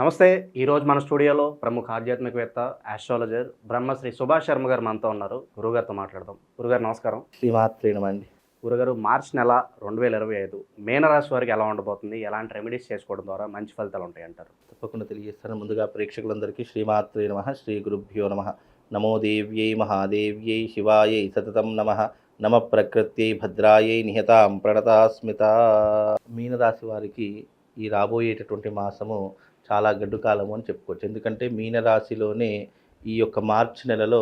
నమస్తే. ఈరోజు మన స్టూడియోలో ప్రముఖ ఆధ్యాత్మికవేత్త, ఆస్ట్రాలజర్ బ్రహ్మశ్రీ సుభాష్ శర్మ గారు మనతో ఉన్నారు. గురుగారితో మాట్లాడదాం. గురుగారు నమస్కారం. శ్రీమాత్రే నమః అండి. గురుగారు, మార్చి నెల 2025 మీనరాశి వారికి ఎలా ఉండబోతుంది? ఎలాంటి రెమెడీస్ చేసుకోవడం ద్వారా మంచి ఫలితాలు ఉంటాయంటారు? తప్పకుండా తెలియజేస్తాను. ముందుగా ప్రేక్షకులందరికీ శ్రీమాత్రే నమః, శ్రీ గురుభ్యో నమః. నమో దేవ్యై మహాదేవ్యై శివాయై సతతం నమః. నమ ప్రకృత్యై భద్రాయై నిహతాం ప్రణతాస్మిత. మీనరాశి వారికి ఈ రాబోయేటటువంటి మాసము చాలా గడ్డు కాలము అని చెప్పుకోవచ్చు. ఎందుకంటే మీనరాశిలోనే ఈ యొక్క మార్చి నెలలో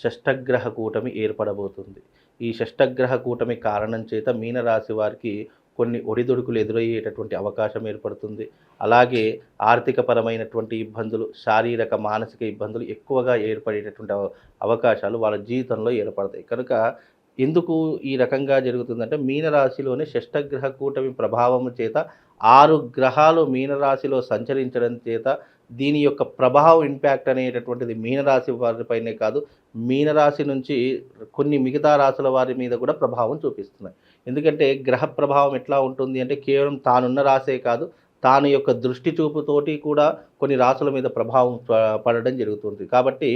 షష్టగ్రహ కూటమి ఏర్పడబోతుంది. ఈ షష్టగ్రహ కూటమి కారణం చేత మీనరాశి వారికి కొన్ని ఒడిదుడుకులు ఎదురయ్యేటటువంటి అవకాశం ఏర్పడుతుంది. అలాగే ఆర్థికపరమైనటువంటి ఇబ్బందులు, శారీరక మానసిక ఇబ్బందులు ఎక్కువగా ఏర్పడేటటువంటి అవకాశాలు వాళ్ళ జీవితంలో ఏర్పడతాయి. కనుక ఎందుకు ఈ రకంగా జరుగుతుందంటే మీనరాశిలోని షష్టగ్రహ కూటమి ప్రభావం చేత 6 గ్రహాలు మీనరాశిలో సంచరించడం చేత దీని యొక్క ప్రభావం ఇంపాక్ట్ అనేటటువంటిది మీనరాశి వారిపైనే కాదు, మీనరాశి నుంచి కొన్ని మిగతా రాశుల వారి మీద కూడా ప్రభావం చూపిస్తున్నాయి. ఎందుకంటే గ్రహ ప్రభావం ఎట్లా ఉంటుంది అంటే కేవలం తానున్న రాశే కాదు, తాను యొక్క దృష్టి చూపుతోటి కూడా కొన్ని రాశుల మీద ప్రభావం పడడం జరుగుతుంది. కాబట్టి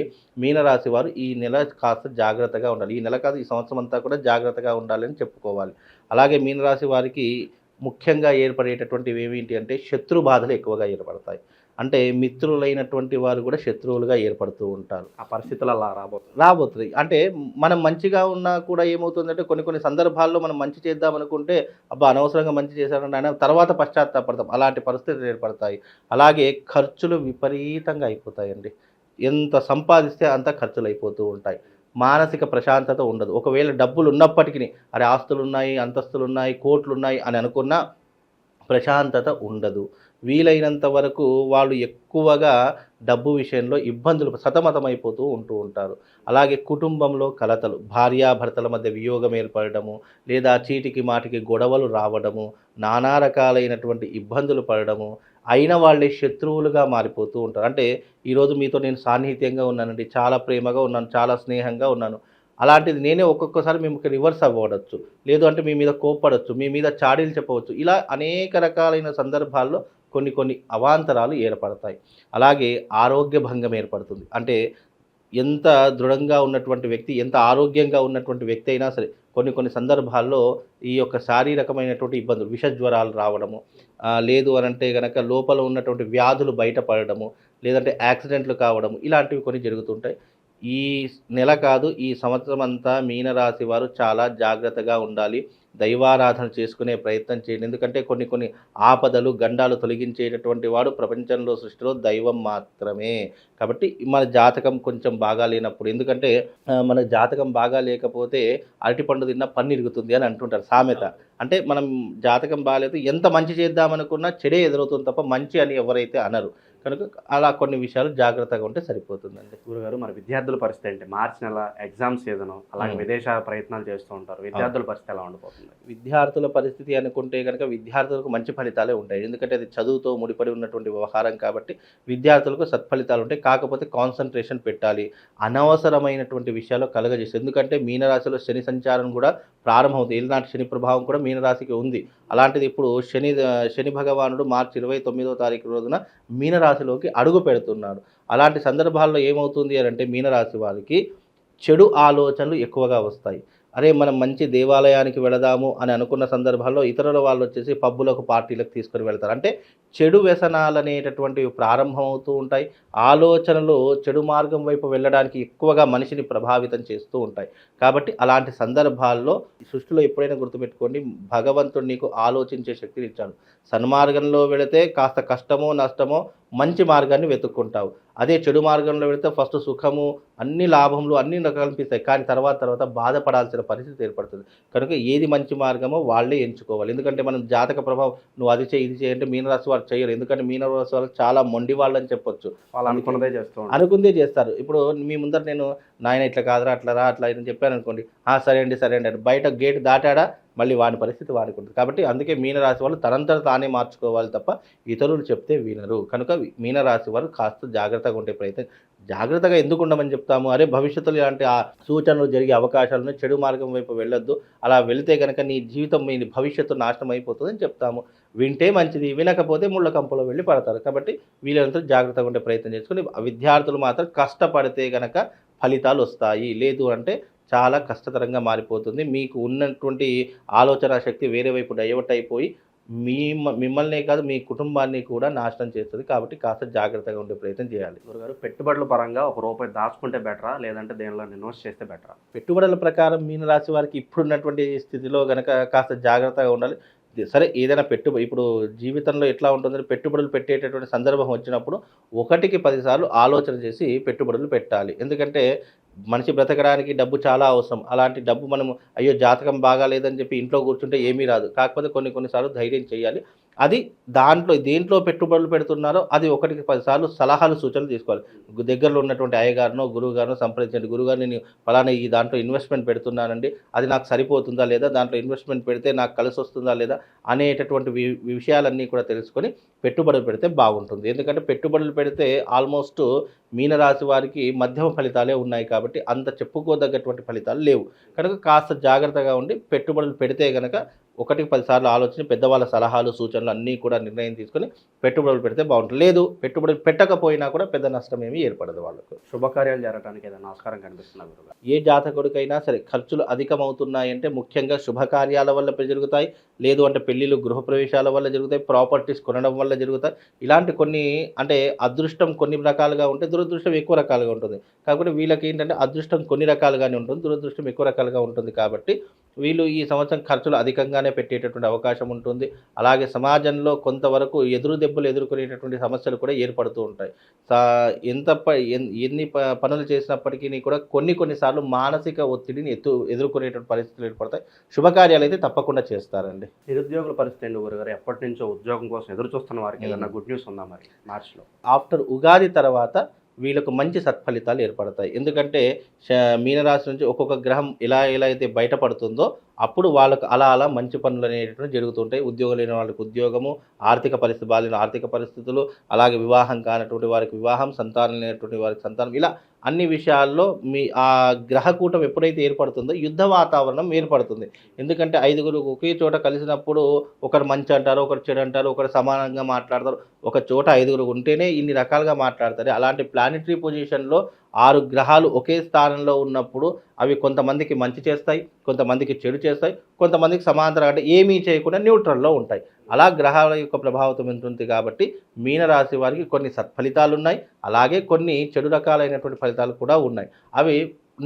మీనరాశి వారు ఈ నెల కాస్త జాగ్రత్తగా ఉండాలి. ఈ నెల కాదు, ఈ సంవత్సరం అంతా కూడా జాగ్రత్తగా ఉండాలని చెప్పుకోవాలి. అలాగే మీనరాశి వారికి ముఖ్యంగా ఏర్పడేటటువంటివి ఏమిటి అంటే శత్రు బాధలు ఎక్కువగా ఏర్పడతాయి. అంటే మిత్రులైనటువంటి వారు కూడా శత్రువులుగా ఏర్పడుతూ ఉంటారు. ఆ పరిస్థితులు అలా రాబోతుంది. అంటే మనం మంచిగా ఉన్నా కూడా ఏమవుతుందంటే కొన్ని సందర్భాల్లో మనం మంచి చేద్దామనుకుంటే అబ్బా అనవసరంగా మంచి చేశారంటే ఆయన తర్వాత పశ్చాత్తాపడతాం. అలాంటి పరిస్థితులు ఏర్పడతాయి. అలాగే ఖర్చులు విపరీతంగా అయిపోతాయండి. ఎంత సంపాదిస్తే అంత ఖర్చులు అయిపోతూ ఉంటాయి. మానసిక ప్రశాంతత ఉండదు. ఒకవేళ డబ్బులు ఉన్నప్పటికీ అరే ఆస్తులున్నాయి, అంతస్తులున్నాయి, కోట్లున్నాయి అని అనుకున్నా ప్రశాంతత ఉండదు. వీలైనంత వరకు వాళ్ళు ఎక్కువగా డబ్బు విషయంలో ఇబ్బందులు సతమతమైపోతూ ఉంటారు. అలాగే కుటుంబంలో కలతలు, భార్యాభర్తల మధ్య వియోగం ఏర్పడము, లేదా చీటికి మాటికి గొడవలు రావడము, నానా రకాలైనటువంటి ఇబ్బందులు పడడము, అయిన వాళ్ళే శత్రువులుగా మారిపోతూ ఉంటారు. అంటే ఈరోజు మీతో నేను సాన్నిహిత్యంగా ఉన్నానండి, చాలా ప్రేమగా ఉన్నాను, చాలా స్నేహంగా ఉన్నాను. అలాంటిది నేనే ఒక్కొక్కసారి మీకు రివర్స్ అవ్వవచ్చు, లేదు అంటే మీ మీద కోప్పడవచ్చు, మీ మీద చాడీలు చెప్పవచ్చు. ఇలా అనేక రకాలైన సందర్భాల్లో కొన్ని అవాంతరాలు ఏర్పడతాయి. అలాగే ఆరోగ్య భంగం ఏర్పడుతుంది. అంటే ఎంత దృఢంగా ఉన్నటువంటి వ్యక్తి, ఎంత ఆరోగ్యంగా ఉన్నటువంటి వ్యక్తి అయినా సరే కొన్ని సందర్భాల్లో ఈ యొక్క శారీరకమైనటువంటి ఇబ్బందులు, విషజ్వరాలు రావడము, లేదు అనంటే కనుక లోపల ఉన్నటువంటి వ్యాధులు బయటపడడము, లేదంటే యాక్సిడెంట్లు కావడము, ఇలాంటివి కొన్ని జరుగుతుంటాయి. ఈ నెల కాదు, ఈ సంవత్సరం అంతా మీనరాశి వారు చాలా జాగ్రత్తగా ఉండాలి. దైవారాధన చేసుకునే ప్రయత్నం చేయండి. ఎందుకంటే కొన్ని ఆపదలు, గండాలు తొలగించేటటువంటి వాడు ప్రపంచంలో, సృష్టిలో దైవం మాత్రమే. కాబట్టి మన జాతకం కొంచెం బాగా లేనప్పుడు, ఎందుకంటే మన జాతకం బాగా లేకపోతే అరటిపండు తిన్నా పన్ను ఇరుగుతుంది అని అంటుంటారు సామెత. అంటే మనం జాతకం బాగాలేదు, ఎంత మంచి చేద్దామనుకున్నా చెడే ఎదురవుతుంది తప్ప మంచి అని ఎవరైతే అనరు. కనుక అలా కొన్ని విషయాలు జాగ్రత్తగా ఉంటే సరిపోతుందండి. గురుగారు, మరి విద్యార్థుల పరిస్థితి ఏంటి? మార్చి నెల ఎగ్జామ్ సీజన్, అలాగే విదేశ ప్రయత్నాలు చేస్తూ ఉంటారు. విద్యార్థుల పరిస్థితి ఎలా ఉండబోతుంది? విద్యార్థుల పరిస్థితి అనుకుంటే కనుక విద్యార్థులకు మంచి ఫలితాలే ఉంటాయి. ఎందుకంటే అది చదువుతో ముడిపడి ఉన్నటువంటి వ్యవహారం కాబట్టి విద్యార్థులకు సత్ఫలితాలు ఉంటాయి. కాకపోతే కాన్సన్ట్రేషన్ పెట్టాలి, అనవసరమైనటువంటి విషయాలు కలగజేసి. ఎందుకంటే మీనరాశిలో శని సంచారం కూడా ప్రారంభమవుతుంది. ఏలినాటి శని ప్రభావం కూడా మీనరాశికి ఉంది. అలాంటిది ఇప్పుడు శని భగవానుడు మార్చి 29వ తారీఖు రోజున మీనరాశిలోకి అడుగు పెడుతున్నాడు. అలాంటి సందర్భాల్లో ఏమవుతుంది అని అంటే మీనరాశి వారికి చెడు ఆలోచనలు ఎక్కువగా వస్తాయి. అరే మనం మంచి దేవాలయానికి వెళదాము అని అనుకున్న సందర్భాల్లో ఇతరుల వాళ్ళు వచ్చేసి పబ్బులకు, పార్టీలకు తీసుకొని వెళ్తారు. అంటే చెడు వ్యసనాలు అనేటటువంటివి ప్రారంభమవుతూ ఉంటాయి. ఆలోచనలు చెడు మార్గం వైపు వెళ్ళడానికి ఎక్కువగా మనిషిని ప్రభావితం చేస్తూ ఉంటాయి. కాబట్టి అలాంటి సందర్భాల్లో సృష్టిలో ఎప్పుడైనా గుర్తుపెట్టుకోండి, భగవంతుడు నీకు ఆలోచించే శక్తిని ఇచ్చాడు. సన్మార్గంలో వెళితే కాస్త కష్టమో నష్టమో మంచి మార్గాన్ని వెతుక్కుంటావు. అదే చెడు మార్గంలో వెళితే ఫస్ట్ సుఖము, అన్ని లాభములు అన్ని కనిపిస్తాయి, కానీ తర్వాత బాధపడాల్సిన పరిస్థితి ఏర్పడుతుంది. కనుక ఏది మంచి మార్గమో వాళ్ళే ఎంచుకోవాలి. ఎందుకంటే మనం జాతక ప్రభావం నువ్వు అది చేయి, ఇది చేయంటే మీనరాశి వారు చేయరు. ఎందుకంటే మీనరాశి వారు చాలా మొండి వాళ్ళని చెప్పొచ్చు. వాళ్ళు అనుకుందే చేస్తారు. ఇప్పుడు మీ ముందర నేను నాయన ఇట్లా కాదురా, అట్లా రా, అట్లా అని చెప్పాను అనుకోండి, సరే అండి అని బయట గేట్ దాటాడా మళ్ళీ వాని పరిస్థితి వారికి ఉంటుంది. కాబట్టి అందుకే మీనరాశి వాళ్ళు తనంతట తానే మార్చుకోవాలి తప్ప ఇతరులు చెప్తే వినరు. కనుక మీనరాశి వారు కాస్త జాగ్రత్తగా ఉండే ప్రయత్నం, జాగ్రత్తగా ఎందుకు ఉండమని చెప్తాము, అరే భవిష్యత్తులో ఇలాంటి ఆ సూచనలు జరిగే అవకాశాలను, చెడు మార్గం వైపు వెళ్ళొద్దు, అలా వెళితే కనుక నీ జీవితం మీ భవిష్యత్తు నాశనం అయిపోతుందని చెప్తాము. వింటే మంచిది, వినకపోతే ముళ్ళ కంపలో వెళ్ళి పడతారు. కాబట్టి వీళ్ళంతా జాగ్రత్తగా ఉండే ప్రయత్నం చేసుకుని, విద్యార్థులు మాత్రం కష్టపడితే గనక ఫలితాలు వస్తాయి. లేదు అంటే చాలా కష్టతరంగా మారిపోతుంది. మీకు ఉన్నటువంటి ఆలోచన శక్తి వేరే వైపు డైవర్ట్ అయిపోయి మిమ్మల్నే కాదు మీ కుటుంబాన్ని కూడా నాశనం చేస్తుంది. కాబట్టి కాస్త జాగ్రత్తగా ఉండే ప్రయత్నం చేయాలి. గురుగారు పెట్టుబడుల పరంగా ₹1 దాచుకుంటే బెటరా, లేదంటే దేనిలో ఇన్వెస్ట్ చేస్తే బెటరా? పెట్టుబడుల ప్రకారం మీనరాశి వారికి ఇప్పుడున్నటువంటి స్థితిలో గనక కాస్త జాగ్రత్తగా ఉండాలి. సరే ఏదైనా ఇప్పుడు జీవితంలో ఎట్లా ఉంటుందంటే పెట్టుబడులు పెట్టేటటువంటి సందర్భం వచ్చినప్పుడు 1కి 10 సార్లు ఆలోచన చేసి పెట్టుబడులు పెట్టాలి. ఎందుకంటే మనిషి బ్రతకడానికి డబ్బు చాలా అవసరం. అలాంటి డబ్బు మనము అయ్యో జాతకం బాగాలేదని చెప్పి ఇంట్లో కూర్చుంటే ఏమీ రాదు. కాకపోతే కొన్నిసార్లు ధైర్యం చేయాలి. అది దేంట్లో పెట్టుబడులు పెడుతున్నారో అది 1కి 10 సార్లు సలహాలు సూచనలు తీసుకోవాలి. దగ్గరలో ఉన్నటువంటి అయ్యగారినో గురువు గారినో సంప్రదించండి. గురువుగారు నేను ఫలానా ఈ దాంట్లో ఇన్వెస్ట్మెంట్ పెడుతున్నానండి, అది నాకు సరిపోతుందా లేదా, దాంట్లో ఇన్వెస్ట్మెంట్ పెడితే నాకు కలిసి వస్తుందా లేదా అనేటటువంటి విషయాలన్నీ కూడా తెలుసుకొని పెట్టుబడులు పెడితే బాగుంటుంది. ఎందుకంటే పెట్టుబడులు పెడితే ఆల్మోస్ట్ మీనరాశి వారికి మధ్యమ ఫలితాలే ఉన్నాయి కాబట్టి అంత చెప్పుకోదగ్గటువంటి ఫలితాలు లేవు. కనుక కాస్త జాగ్రత్తగా ఉండి పెట్టుబడులు పెడితే కనుక 1కి 10 సార్లు ఆలోచన, పెద్దవాళ్ళ సలహాలు సూచనలు అన్నీ కూడా నిర్ణయం తీసుకొని పెట్టుబడులు పెడితే బాగుంటుంది. లేదు పెట్టుబడులు పెట్టకపోయినా కూడా పెద్ద నష్టం ఏమీ ఏర్పడదు వాళ్ళకు. శుభకార్యాలు జరగడానికి ఏదైనా ఆస్కారం కనిపిస్తున్నా గురుగారు? ఏ జాతకుడికైనా సరే ఖర్చులు అధికమవుతున్నాయంటే ముఖ్యంగా శుభకార్యాల వల్ల జరుగుతాయి, లేదు అంటే పెళ్ళిళ్ళు గృహప్రవేశాల వల్ల జరుగుతాయి, ప్రాపర్టీస్ కొనడం వల్ల జరుగుతాయి. ఇలాంటి కొన్ని అంటే అదృష్టం కొన్ని రకాలుగా ఉంటే దురదృష్టం ఎక్కువ రకాలుగా ఉంటుంది. కాబట్టి వీళ్ళకి ఏంటంటే అదృష్టం కొన్ని రకాలుగానే ఉంటుంది, దురదృష్టం ఎక్కువ రకాలుగా ఉంటుంది. కాబట్టి వీళ్ళు ఈ సంవత్సరం ఖర్చులు అధికంగానే పెట్టేటటువంటి అవకాశం ఉంటుంది. అలాగే సమాజంలో కొంతవరకు ఎదురు దెబ్బలు ఎదుర్కొనేటటువంటి సమస్యలు కూడా ఏర్పడుతూ ఉంటాయి. ఎన్ని పనులు చేసినప్పటికీ కూడా కొన్నిసార్లు మానసిక ఒత్తిడిని ఎదుర్కొనేటువంటి పరిస్థితులు ఏర్పడతాయి. శుభకార్యాలు అయితే తప్పకుండా చేస్తారండి. నిరుద్యోగుల పరిస్థితి ఏంటి గురుగారు? ఎప్పటి నుంచో ఉద్యోగం కోసం ఎదురు చూస్తున్న వారికి ఏదైనా గుడ్ న్యూస్ ఉందా మరి మార్చిలో? ఆఫ్టర్ ఉగాది తర్వాత వీళ్ళకు మంచి సత్ఫలితాలు ఏర్పడతాయి. ఎందుకంటే మీనరాశి నుంచి ఒక్కొక్క గ్రహం ఎలా అయితే బయటపడుతుందో అప్పుడు వాళ్ళకు అలా మంచి పనులు అనేటువంటివి జరుగుతుంటాయి. ఉద్యోగం లేని వాళ్ళకి ఉద్యోగము, ఆర్థిక పరిస్థితి బాగాలేని ఆర్థిక పరిస్థితులు, అలాగే వివాహం కానటువంటి వారికి వివాహం, సంతానం లేనటువంటి వారికి సంతానం, ఇలా అన్ని విషయాల్లో ఆ గ్రహకూటం ఎప్పుడైతే ఏర్పడుతుందో యుద్ధ వాతావరణం ఏర్పడుతుంది. ఎందుకంటే 5గురు ఒకే చోట కలిసినప్పుడు ఒకరు మంచి అంటారు, ఒకరు చెడు అంటారు, ఒకరు సమానంగా మాట్లాడతారు. ఒక చోట 5గురు ఉంటేనే ఇన్ని రకాలుగా మాట్లాడతారు. అలాంటి ప్లానెటరీ పొజిషన్లో 6 గ్రహాలు ఒకే స్థానంలో ఉన్నప్పుడు అవి కొంతమందికి మంచి చేస్తాయి, కొంతమందికి చెడు చేస్తాయి, కొంతమందికి సమాంతరం అంటే ఏమీ చేయకుండా న్యూట్రల్లో ఉంటాయి. అలా గ్రహాల యొక్క ప్రభావితం ఉంటుంది. కాబట్టి మీనరాశి వారికి కొన్ని సత్ఫలితాలు ఉన్నాయి, అలాగే కొన్ని చెడు రకాలైనటువంటి ఫలితాలు కూడా ఉన్నాయి. అవి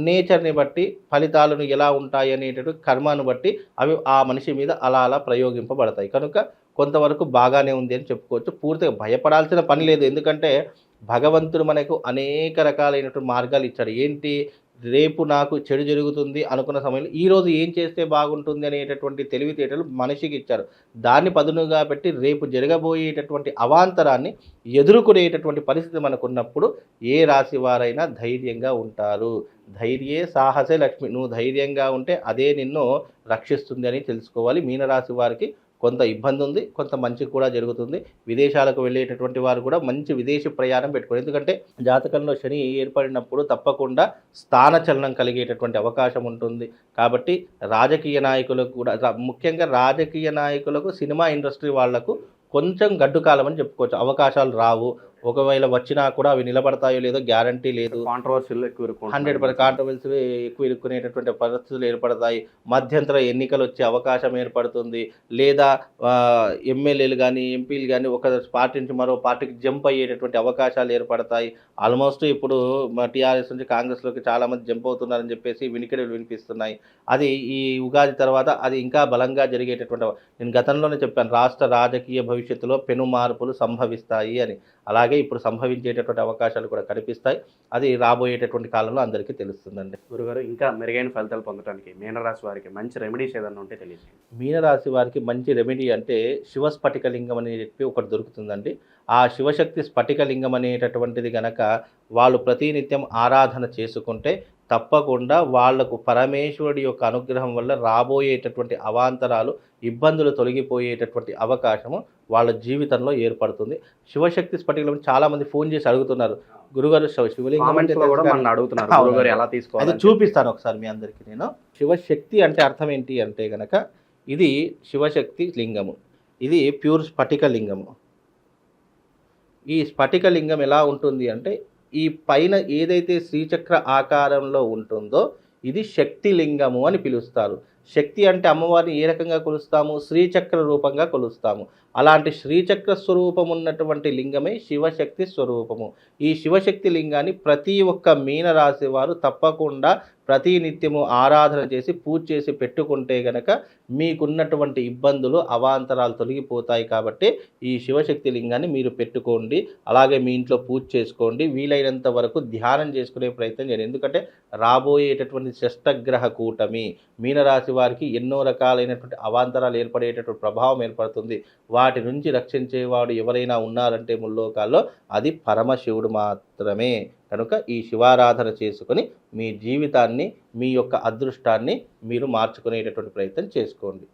నేచర్ని బట్టి ఫలితాలను ఎలా ఉంటాయి అనేటటువంటి కర్మను బట్టి అవి ఆ మనిషి మీద అలా ప్రయోగింపబడతాయి. కనుక కొంతవరకు బాగానే ఉంది అని చెప్పుకోవచ్చు. పూర్తిగా భయపడాల్సిన పని లేదు. ఎందుకంటే భగవంతుడు మనకు అనేక రకాలైనటువంటి మార్గాలు ఇచ్చాడు. ఏంటి, రేపు నాకు చెడు జరుగుతుంది అనుకున్న సమయంలో ఈరోజు ఏం చేస్తే బాగుంటుంది అనేటటువంటి తెలివితేటలు మనిషికి ఇచ్చారు. దాన్ని పదునుగా పెట్టి రేపు జరగబోయేటటువంటి అవాంతరాన్ని ఎదుర్కొనేటటువంటి పరిస్థితి మనకున్నప్పుడు ఏ రాశి వారైనా ధైర్యంగా ఉంటారు. ధైర్యే సాహసే లక్ష్మి. నువ్వు ధైర్యంగా ఉంటే అదే నిన్ను రక్షిస్తుంది అని తెలుసుకోవాలి. మీనరాశి వారికి కొంత ఇబ్బంది ఉంది, కొంత మంచి కూడా జరుగుతుంది. విదేశాలకు వెళ్ళేటటువంటి వారు కూడా మంచి విదేశీ ప్రయాణం పెట్టుకోవాలి. ఎందుకంటే జాతకంలో శని ఏర్పడినప్పుడు తప్పకుండా స్థానచలనం కలిగేటటువంటి అవకాశం ఉంటుంది. కాబట్టి రాజకీయ నాయకులకు కూడా, ముఖ్యంగా రాజకీయ నాయకులకు, సినిమా ఇండస్ట్రీ వాళ్లకు కొంచెం గడ్డు కాలం అని చెప్పుకోవచ్చు. అవకాశాలు రావు, ఒకవేళ వచ్చినా కూడా అవి నిలబడతాయో లేదో గ్యారంటీ లేదు. కాంట్రవర్సీలు ఎక్కువ 100% కాంట్రవర్సీలు ఎక్కువ ఇరుక్కునేటటువంటి పరిస్థితులు ఏర్పడతాయి. మధ్యంతర ఎన్నికలు వచ్చే అవకాశం ఏర్పడుతుంది. లేదా ఎమ్మెల్యేలు కానీ ఎంపీలు కానీ ఒక పార్టీ నుంచి మరో పార్టీకి జంప్ అయ్యేటటువంటి అవకాశాలు ఏర్పడతాయి. ఆల్మోస్ట్ ఇప్పుడు టీఆర్ఎస్ నుంచి కాంగ్రెస్లోకి చాలామంది జంప్ అవుతున్నారని చెప్పేసి వినికిడులు వినిపిస్తున్నాయి. అది ఈ ఉగాది తర్వాత అది ఇంకా బలంగా జరిగేటటువంటి, నేను గతంలోనే చెప్పాను, రాష్ట్ర రాజకీయ భవిష్యత్తులో పెను మార్పులు సంభవిస్తాయి అని. అలాగే ఇప్పుడు సంభవించేటటువంటి అవకాశాలు కూడా కనిపిస్తాయి. అది రాబోయేటటువంటి కాలంలో అందరికీ తెలుస్తుందండి. గురుగారు, ఇంకా మెరుగైన ఫలితాలు పొందడానికి మీనరాశి వారికి మంచి రెమెడీస్ ఏదైనా ఉంటే తెలియజేయండి. మీనరాశి వారికి మంచి రెమెడీ అంటే శివ స్ఫటికలింగం అని చెప్పి ఒకటి దొరుకుతుందండి. ఆ శివశక్తి స్ఫటికలింగం అనేటటువంటిది గనక వాళ్ళు ప్రతినిత్యం ఆరాధన చేసుకుంటే తప్పకుండా వాళ్లకు పరమేశ్వరుడి యొక్క అనుగ్రహం వల్ల రాబోయేటటువంటి అవాంతరాలు, ఇబ్బందులు తొలగిపోయేటటువంటి అవకాశము వాళ్ళ జీవితంలో ఏర్పడుతుంది. శివశక్తి స్ఫటికం చాలామంది ఫోన్ చేసి అడుగుతున్నారు, గురుగారు శివలింగం అంటే కామెంట్స్లో కూడా తెలుసు మనం అడుగుతున్నారు అవును. గురుగారు ఎలా అది తీసుకోవాలి చూపిస్తాను ఒకసారి మీ అందరికీ నేను. శివశక్తి అంటే అర్థం ఏంటి అంటే గనక, ఇది శివశక్తి లింగము, ఇది ప్యూర్ స్ఫటిక లింగము. ఈ స్ఫటిక లింగం ఎలా ఉంటుంది అంటే, ఈ పైన ఏదైతే శ్రీచక్ర ఆకారంలో ఉంటుందో ఇది శక్తి లింగము అని పిలుస్తారు. శక్తి అంటే అమ్మవారిని ఏ రకంగా కొలుస్తాము? శ్రీచక్ర రూపంగా కొలుస్తాము. అలాంటి శ్రీచక్ర స్వరూపం ఉన్నటువంటి లింగమే శివశక్తి స్వరూపము. ఈ శివశక్తి లింగాన్ని ప్రతి ఒక్క మీనరాశి వారు తప్పకుండా ప్రతి నిత్యము ఆరాధన చేసి పూజ చేసి పెట్టుకుంటే గనక మీకున్నటువంటి ఇబ్బందులు, అవాంతరాలు తొలగిపోతాయి. కాబట్టి ఈ శివశక్తి లింగాన్ని మీరు పెట్టుకోండి. అలాగే మీ ఇంట్లో పూజ చేసుకోండి. వీలైనంత వరకు ధ్యానం చేసుకునే ప్రయత్నం చేయండి. ఎందుకంటే రాబోయేటటువంటి షష్టగ్రహ కూటమి మీనరాశి వారికి ఎన్నో రకాలైనటువంటి అవాంతరాలు ఏర్పడేటటువంటి ప్రభావం ఏర్పడుతుంది. వాటి నుంచి రక్షించేవాడు ఎవరైనా ఉన్నారంటే ముల్లోకాల్లో అది పరమశివుడు మాత్రమే. కనుక ఈ శివారాధన చేసుకొని మీ జీవితాన్ని, మీ యొక్క అదృష్టాన్ని మీరు మార్చుకునేటటువంటి ప్రయత్నం చేసుకోండి.